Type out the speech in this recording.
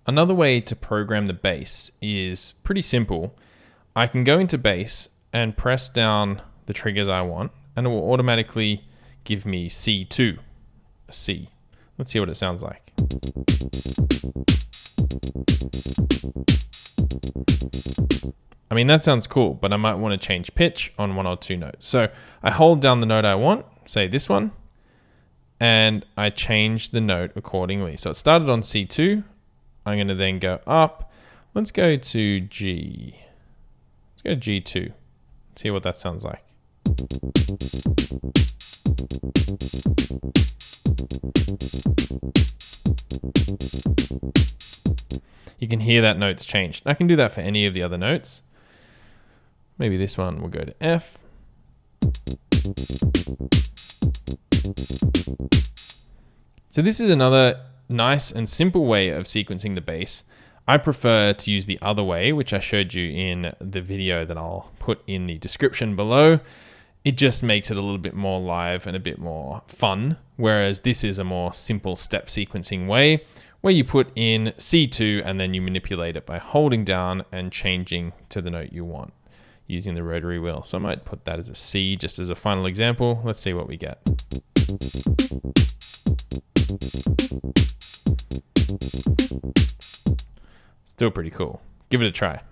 Another way to program the bass is pretty simple. I can go into bass and press down the triggers I want, and it will automatically give me C2, a C. Let's see what it sounds like. I mean, that sounds cool, but I might want to change pitch on one or two notes. So I hold down the note I want, say this one, and I change the note accordingly. So it started on C2. I'm going to then go up. Let's go to G. Let's go to G2. See what that sounds like. You can hear that note's changed. I can do that for any of the other notes. Maybe this one will go to F. So this is another nice and simple way of sequencing the bass. I prefer to use the other way, which I showed you in the video that I'll put in the description below. It just makes it a little bit more live and a bit more fun, whereas this is a more simple step sequencing way where you put in C2 and then you manipulate it by holding down and changing to the note you want using the rotary wheel. So I might put that as a C just as a final example. Let's see what we get. Still pretty cool. Give it a try.